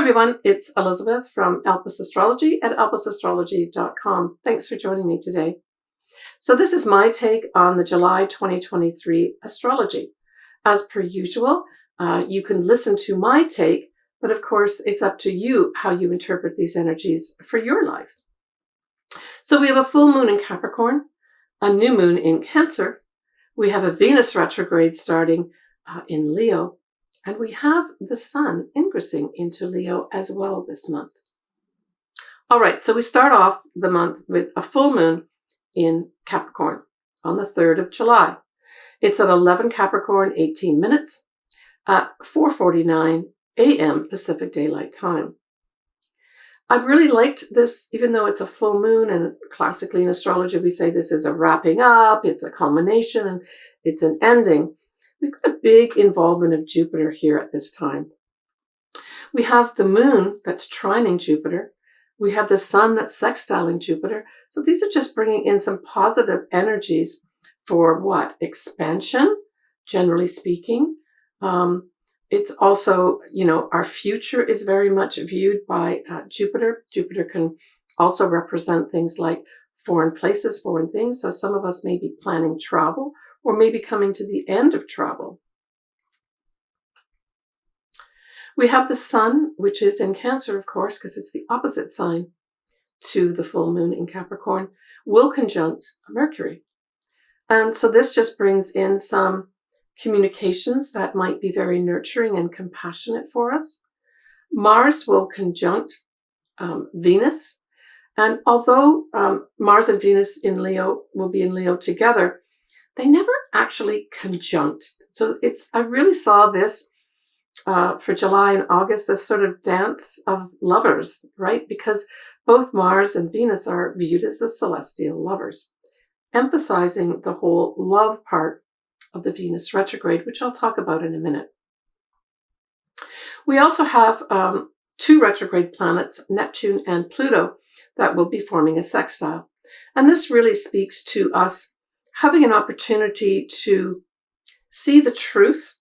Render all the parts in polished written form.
everyone, it's Elizabeth from Elpis Astrology at elpisastrology.com. Thanks for joining me today. So this is my take on the July 2023 astrology. As per usual, you can listen to my take, but of course it's up to you how you interpret these energies for your life. So we have a full moon in Capricorn, a new moon in Cancer, we have a Venus retrograde starting in Leo, and we have the Sun ingressing into Leo as well this month. All right, so we start off the month with a full moon in Capricorn on the 3rd of July. It's at 11 Capricorn, 18 minutes at 4:49 a.m. Pacific Daylight Time. I really liked this, even though it's a full moon, and classically in astrology we say this is a wrapping up, it's a culmination, and it's an ending. We've got a big involvement of Jupiter here at this time. We have the moon that's trining Jupiter. We have the sun that's sextiling Jupiter. So these are just bringing in some positive energies for what? Expansion, generally speaking. It's also, our future is very much viewed by Jupiter. Jupiter can also represent things like foreign places, foreign things. So some of us may be planning travel, or maybe coming to the end of travel. We have the sun, which is in Cancer, of course, because it's the opposite sign to the full moon in Capricorn, will conjunct Mercury. And so this just brings in some communications that might be very nurturing and compassionate for us. Mars will conjunct Venus. And although Mars and Venus in Leo will be in Leo together, they never actually conjunct. So I really saw this for July and August, this sort of dance of lovers, right? Because both Mars and Venus are viewed as the celestial lovers, emphasizing the whole love part of the Venus retrograde, which I'll talk about in a minute. We also have two retrograde planets, Neptune and Pluto, that will be forming a sextile. And this really speaks to us having an opportunity to see the truth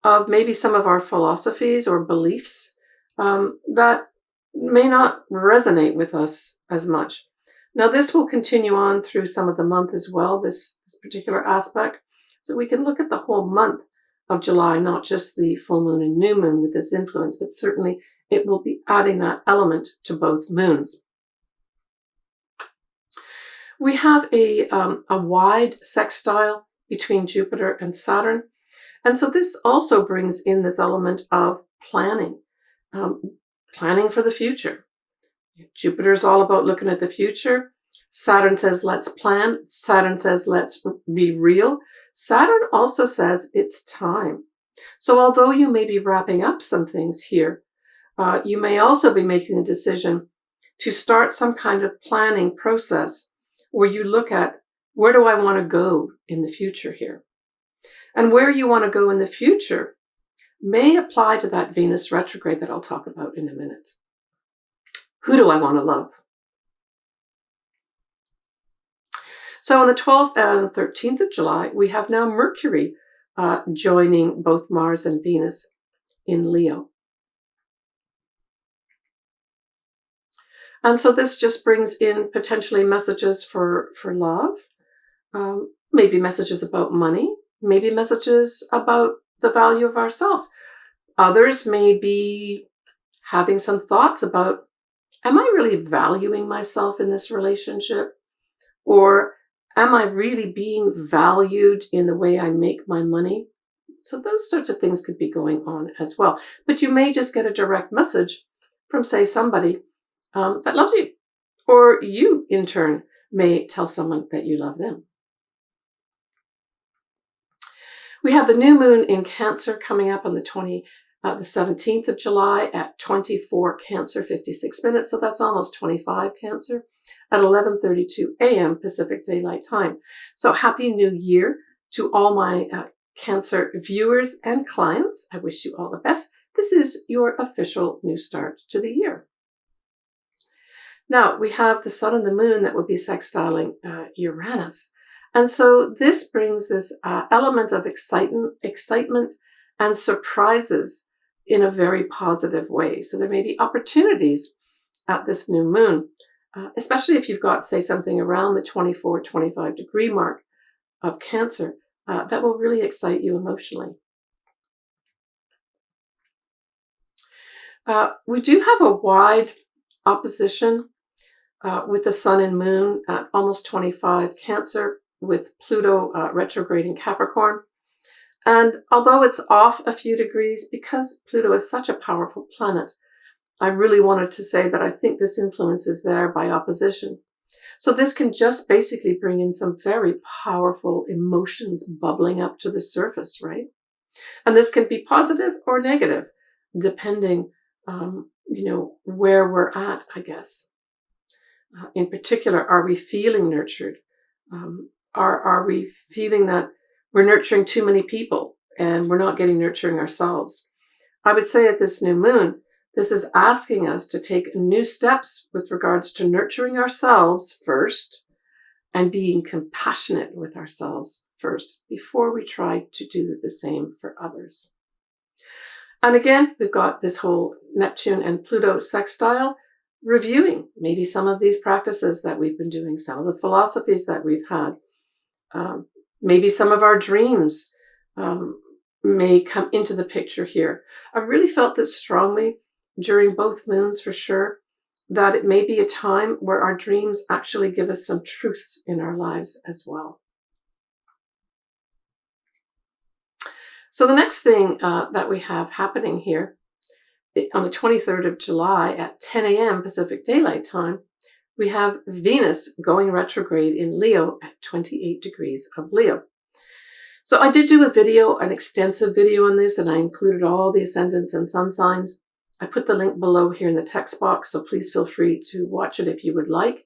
of maybe some of our philosophies or beliefs that may not resonate with us as much. Now, this will continue on through some of the month as well, this particular aspect. So we can look at the whole month of July, not just the full moon and new moon with this influence, but certainly it will be adding that element to both moons. We have a wide sextile between Jupiter and Saturn. And so this also brings in this element of planning, planning for the future. Jupiter is all about looking at the future. Saturn says, let's plan. Saturn says, let's be real. Saturn also says it's time. So although you may be wrapping up some things here, you may also be making a decision to start some kind of planning process where you look at, where do I want to go in the future here? And where you want to go in the future may apply to that Venus retrograde that I'll talk about in a minute. Who do I want to love? So on the 12th and 13th of July, we have now Mercury joining both Mars and Venus in Leo. And so this just brings in potentially messages for love, maybe messages about money, maybe messages about the value of ourselves. Others may be having some thoughts about, am I really valuing myself in this relationship? Or am I really being valued in the way I make my money? So those sorts of things could be going on as well. But you may just get a direct message from, say, somebody that loves you. Or you, in turn, may tell someone that you love them. We have the new moon in Cancer coming up on the 17th of July at 24 Cancer, 56 minutes. So that's almost 25 Cancer at 11:32 a.m. Pacific Daylight Time. So happy new year to all my Cancer viewers and clients. I wish you all the best. This is your official new start to the year. Now, we have the sun and the moon that will be sextiling Uranus. And so this brings this element of excitement and surprises in a very positive way. So there may be opportunities at this new moon, especially if you've got, say, something around the 24, 25 degree mark of Cancer, that will really excite you emotionally. We do have a wide opposition with the Sun and Moon at almost 25 Cancer, with Pluto retrograde in Capricorn. And although it's off a few degrees, because Pluto is such a powerful planet, I really wanted to say that I think this influence is there by opposition. So this can just basically bring in some very powerful emotions bubbling up to the surface, right? And this can be positive or negative, depending, where we're at, I guess. In particular, are we feeling nurtured? Are we feeling that we're nurturing too many people and we're not getting nurturing ourselves? I would say at this new moon, this is asking us to take new steps with regards to nurturing ourselves first and being compassionate with ourselves first before we try to do the same for others. And again, we've got this whole Neptune and Pluto sextile, reviewing maybe some of these practices that we've been doing, some of the philosophies that we've had. Maybe some of our dreams may come into the picture here. I really felt this strongly during both moons for sure, that it may be a time where our dreams actually give us some truths in our lives as well. So the next thing that we have happening here, on the 23rd of July at 10 a.m. Pacific Daylight Time, we have Venus going retrograde in Leo at 28 degrees of Leo. So I did do a video, an extensive video on this, and I included all the ascendants and sun signs. I put the link below here in the text box, so please feel free to watch it if you would like.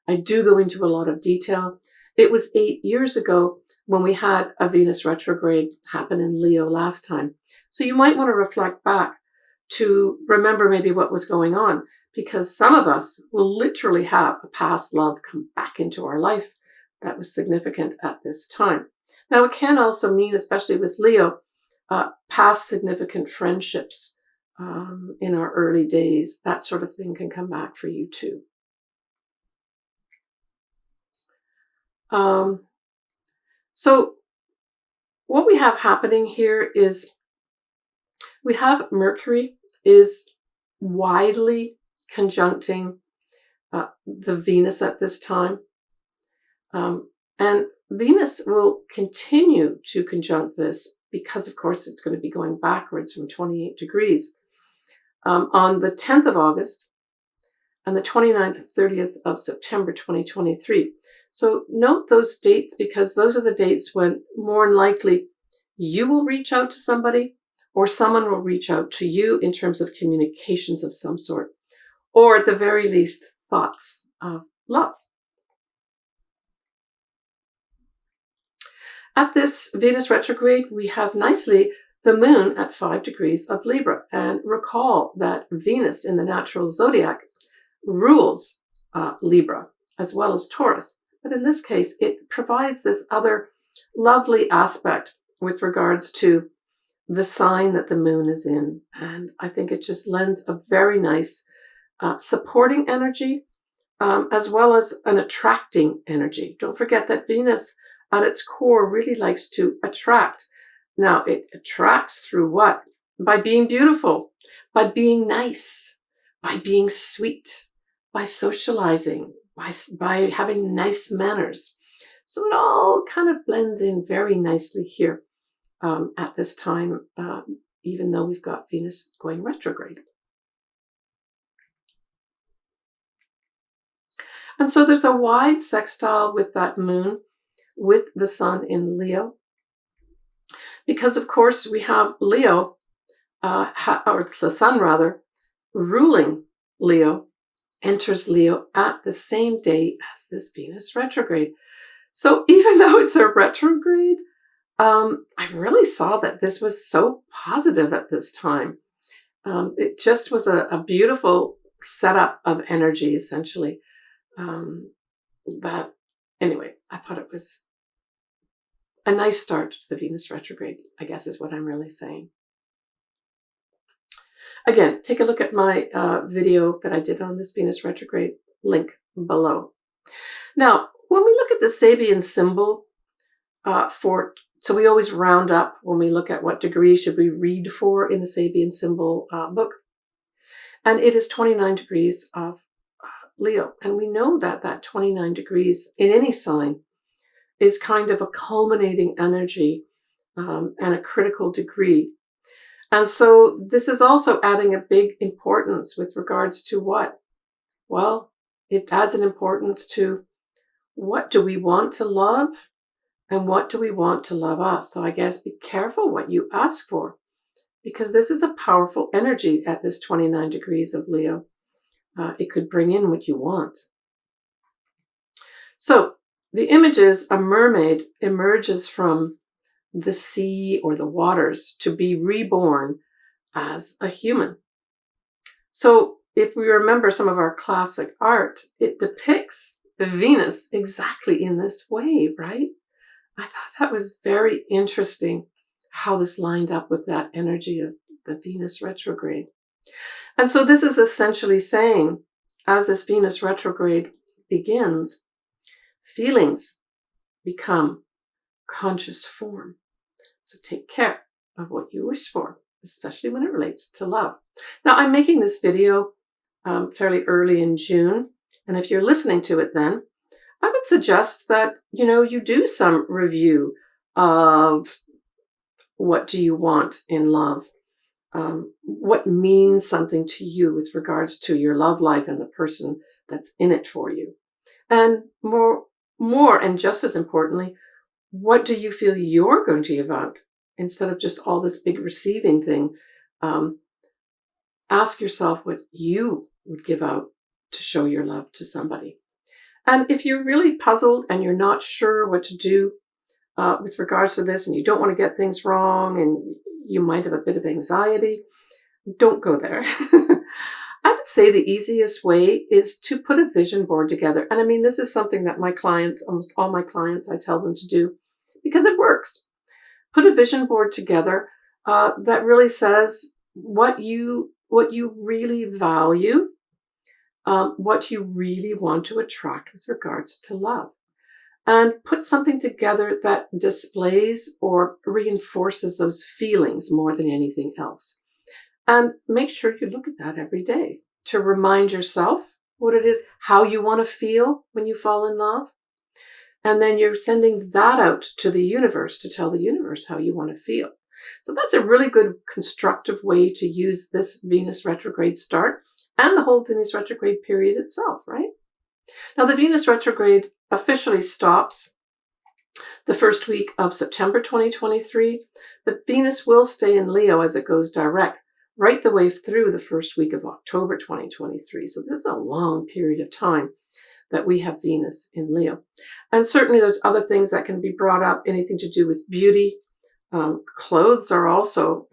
I do go into a lot of detail. It was 8 years ago when we had a Venus retrograde happen in Leo last time. So you might want to reflect back to remember maybe what was going on, because some of us will literally have a past love come back into our life that was significant at this time. Now, it can also mean, especially with Leo, past significant friendships in our early days. That sort of thing can come back for you too. So what we have happening here is we have Mercury is widely conjuncting the Venus at this time. And Venus will continue to conjunct this because, of course, it's going to be going backwards from 28 degrees on the 10th of August and the 29th and 30th of September 2023. So note those dates, because those are the dates when more than likely you will reach out to somebody or someone will reach out to you in terms of communications of some sort, or at the very least, thoughts of love. At this Venus retrograde, we have nicely the moon at 5 degrees of Libra. And recall that Venus in the natural zodiac rules Libra as well as Taurus. But in this case, it provides this other lovely aspect with regards to the sign that the moon is in. And I think it just lends a very nice supporting energy, as well as an attracting energy. Don't forget that Venus at its core really likes to attract. Now, it attracts through what? By being beautiful, by being nice, by being sweet, by socializing, by having nice manners. So it all kind of blends in very nicely here at this time, even though we've got Venus going retrograde. And so there's a wide sextile with that moon, with the sun in Leo. Because, of course, we have Leo, or it's the sun rather, ruling Leo, enters Leo at the same day as this Venus retrograde. So even though it's a retrograde, I really saw that this was so positive at this time. It just was a beautiful setup of energy, essentially. Anyway, I thought it was a nice start to the Venus retrograde, I guess is what I'm really saying. Again, take a look at my video that I did on this Venus retrograde, link below. Now, when we look at the Sabian symbol so we always round up when we look at what degree should we read for in the Sabian symbol book. And it is 29 degrees of Leo. And we know that that 29 degrees in any sign is kind of a culminating energy and a critical degree. And so this is also adding a big importance with regards to what? Well, it adds an importance to what do we want to love and what do we want to love us. So I guess be careful what you ask for, because this is a powerful energy at this 29 degrees of Leo. It could bring in what you want. So the image is a mermaid emerges from the sea or the waters to be reborn as a human. So if we remember some of our classic art, it depicts Venus exactly in this way, right? I thought that was very interesting how this lined up with that energy of the Venus retrograde. And so this is essentially saying, as this Venus retrograde begins, feelings become conscious form. So take care of what you wish for, especially when it relates to love. Now, I'm making this video fairly early in June. And if you're listening to it then, I would suggest that, you do some review of what do you want in love? What means something to you with regards to your love life and the person that's in it for you? And more and just as importantly, what do you feel you're going to give out? Instead of just all this big receiving thing, ask yourself what you would give out to show your love to somebody. And if you're really puzzled and you're not sure what to do with regards to this, and you don't want to get things wrong, and you might have a bit of anxiety, don't go there. I would say the easiest way is to put a vision board together. And I mean, this is something that my clients, almost all my clients, I tell them to do because it works. Put a vision board together that really says what you really value, what you really want to attract with regards to love. And put something together that displays or reinforces those feelings more than anything else. And make sure you look at that every day to remind yourself what it is, how you want to feel when you fall in love. And then you're sending that out to the universe to tell the universe how you want to feel. So that's a really good constructive way to use this Venus retrograde start and the whole Venus retrograde period itself, right? Now, the Venus retrograde officially stops the first week of September 2023, but Venus will stay in Leo as it goes direct right the way through the first week of October 2023. So this is a long period of time that we have Venus in Leo. And certainly there's other things that can be brought up, anything to do with beauty. Clothes are also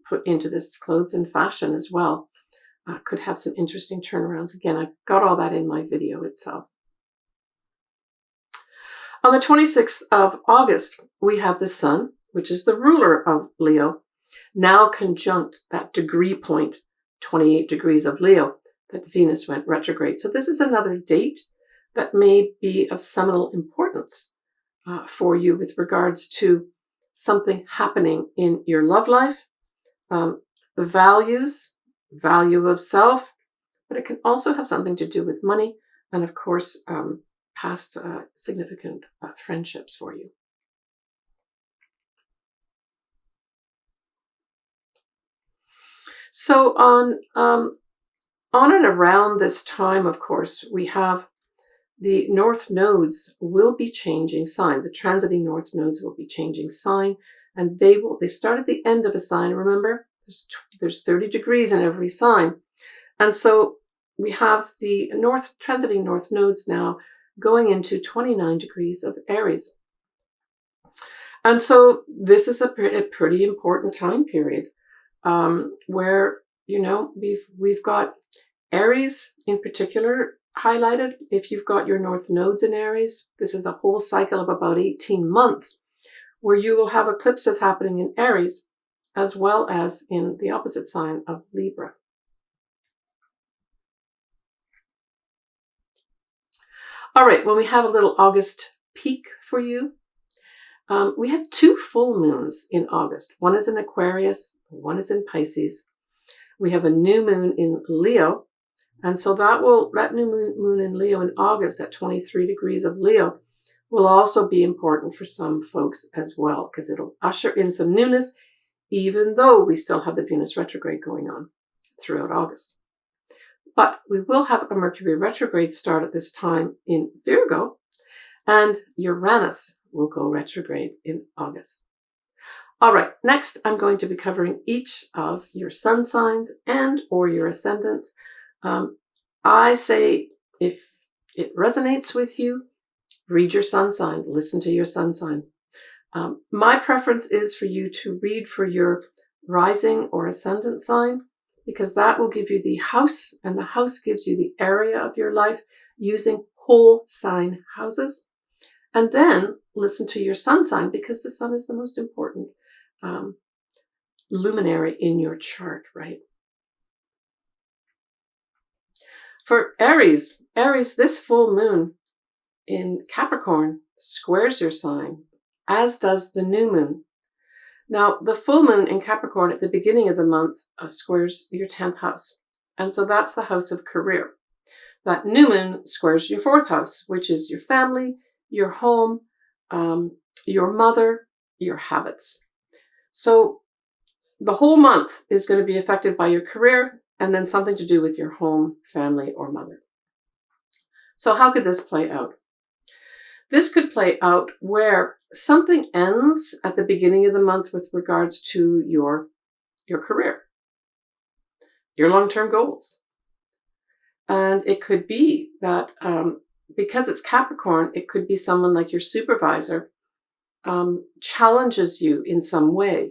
put into this, clothes and fashion as well. Could have some interesting turnarounds. Again, I've got all that in my video itself. On the 26th of August, we have the Sun, which is the ruler of Leo, now conjunct that degree point, 28 degrees of Leo, that Venus went retrograde. So this is another date that may be of seminal importance for you with regards to something happening in your love life, values, value of self, but it can also have something to do with money and, of course, past significant friendships for you. So on and around this time, of course, we have the north nodes will be changing sign. The transiting north nodes will be changing sign, and they start at the end of a sign. Remember, there's 30 degrees in every sign. And so we have the transiting north nodes now going into 29 degrees of Aries. And so this is a pretty important time period where, we've got Aries in particular highlighted. If you've got your north nodes in Aries, this is a whole cycle of about 18 months where you will have eclipses happening in Aries. as well as in the opposite sign of Libra. All right, well, we have a little August peek for you. We have 2 full moons in August. One is in Aquarius, one is in Pisces. We have a new moon in Leo. And so that new moon in Leo in August at 23 degrees of Leo will also be important for some folks as well, because it'll usher in some newness, even though we still have the Venus retrograde going on throughout August. But we will have a Mercury retrograde start at this time in Virgo, and Uranus will go retrograde in August. All right, next I'm going to be covering each of your sun signs and or your ascendants. I say if it resonates with you, read your sun sign, listen to your sun sign. My preference is for you to read for your rising or ascendant sign, because that will give you the house, and the house gives you the area of your life using whole sign houses. And then listen to your sun sign, because the sun is the most important luminary in your chart, right? For Aries, this full moon in Capricorn squares your sign, as does the new moon. Now, the full moon in Capricorn at the beginning of the month squares your 10th house. And so that's the house of career. That new moon squares your 4th house, which is your family, your home, your mother, your habits. So the whole month is going to be affected by your career and then something to do with your home, family, or mother. So how could this play out? This could play out where something ends at the beginning of the month with regards to your career, your long-term goals. And it could be that because it's Capricorn, it could be someone like your supervisor challenges you in some way.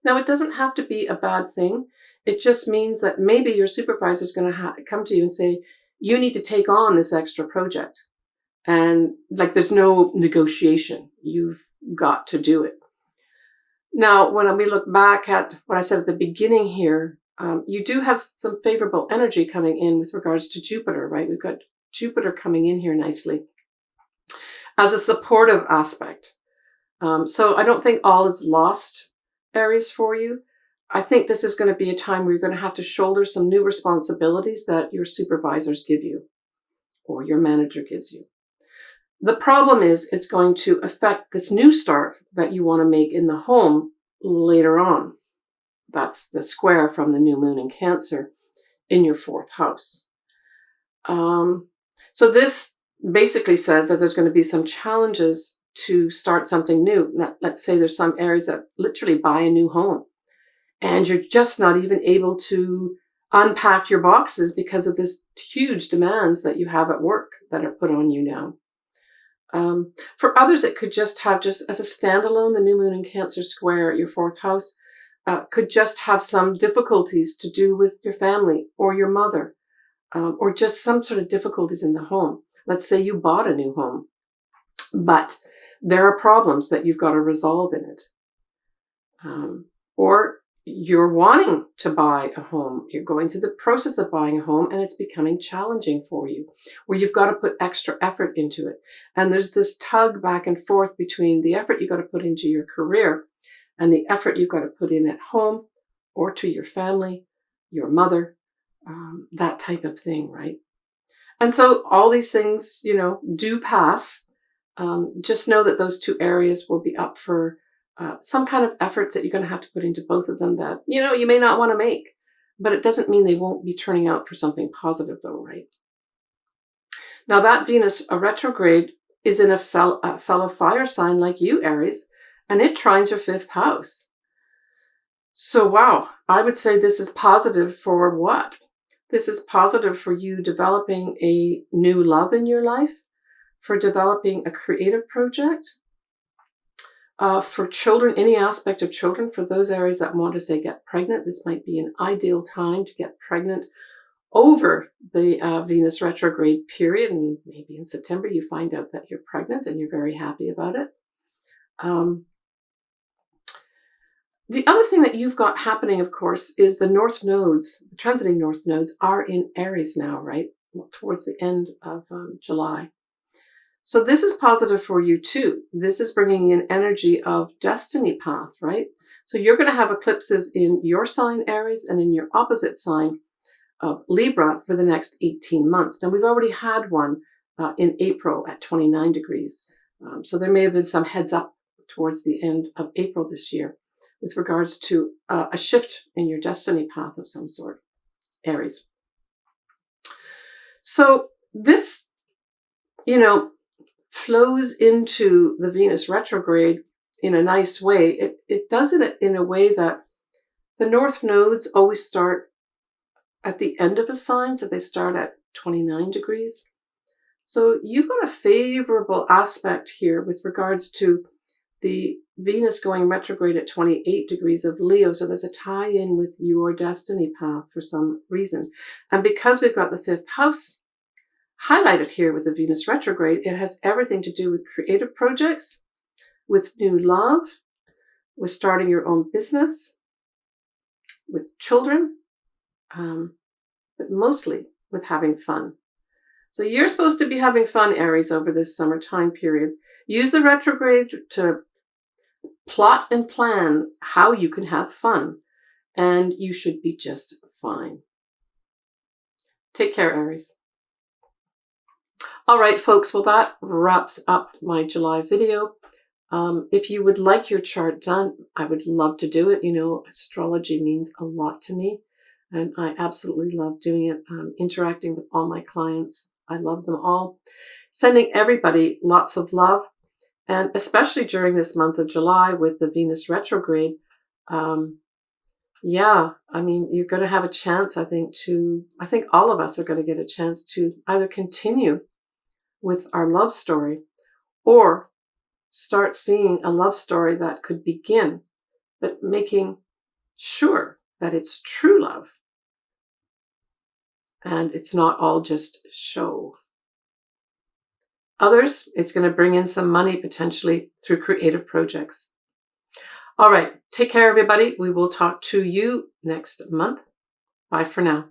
Now, it doesn't have to be a bad thing. It just means that maybe your supervisor is going to come to you and say, you need to take on this extra project. And like, there's no negotiation. You've got to do it. Now, when we look back at what I said at the beginning here, you do have some favorable energy coming in with regards to Jupiter, right? We've got Jupiter coming in here nicely as a supportive aspect. So I don't think all is lost, Aries, for you. I think this is going to be a time where you're going to have to shoulder some new responsibilities that your supervisors give you or your manager gives you. The problem is it's going to affect this new start that you want to make in the home later on. That's the square from the new moon in Cancer in your 4th house. So this basically says that there's going to be some challenges to start something new. Now, let's say there's some Aries that literally buy a new home and you're just not even able to unpack your boxes because of this huge demands that you have at work that are put on you now. For others, it could just have, just as a standalone, the new moon in Cancer square, your 4th house, could just have some difficulties to do with your family or your mother, or just some sort of difficulties in the home. Let's say you bought a new home, but there are problems that you've got to resolve in it. Or you're wanting to buy a home. You're going through the process of buying a home and it's becoming challenging for you, where you've got to put extra effort into it. And there's this tug back and forth between the effort you've got to put into your career and the effort you've got to put in at home or to your family, your mother, that type of thing, right? And so all these things, do pass. Just know that those 2 areas will be up for some kind of efforts that you're going to have to put into both of them that, you may not want to make, but it doesn't mean they won't be turning out for something positive though, right? Now that Venus, a retrograde, is in a fellow fire sign like you, Aries, and it trines your 5th house. So wow, I would say this is positive for what? This is positive for you developing a new love in your life, for developing a creative project, for children, any aspect of children. For those Aries that want to say get pregnant, this might be an ideal time to get pregnant over the Venus retrograde period. And maybe in September you find out that you're pregnant and you're very happy about it. The other thing that you've got happening, of course, is the north nodes, the transiting north nodes are in Aries now, right? Towards the end of July. So this is positive for you too. This is bringing in energy of destiny path, right? So you're going to have eclipses in your sign, Aries, and in your opposite sign of Libra for the next 18 months. Now, we've already had one in April at 29 degrees. So there may have been some heads up towards the end of April this year with regards to a shift in your destiny path of some sort, Aries. So this, flows into the Venus retrograde in a nice way. It does it in a way that the north nodes always start at the end of a sign, so they start at 29 degrees. So you've got a favorable aspect here with regards to the Venus going retrograde at 28 degrees of Leo. So there's a tie-in with your destiny path for some reason. And because we've got the fifth house highlighted here with the Venus retrograde, it has everything to do with creative projects, with new love, with starting your own business, with children, but mostly with having fun. So you're supposed to be having fun, Aries, over this summer time period. Use the retrograde to plot and plan how you can have fun, and you should be just fine. Take care, Aries. All right, folks, well, that wraps up my July video. If you would like your chart done, I would love to do it. Astrology means a lot to me, and I absolutely love doing it, interacting with all my clients. I love them all. Sending everybody lots of love. And especially during this month of July with the Venus retrograde, you're going to have a chance, I think all of us are going to get a chance to either continue with our love story or start seeing a love story that could begin, but making sure that it's true love and it's not all just show. Others, it's going to bring in some money potentially through creative projects. All right. Take care, everybody. We will talk to you next month. Bye for now.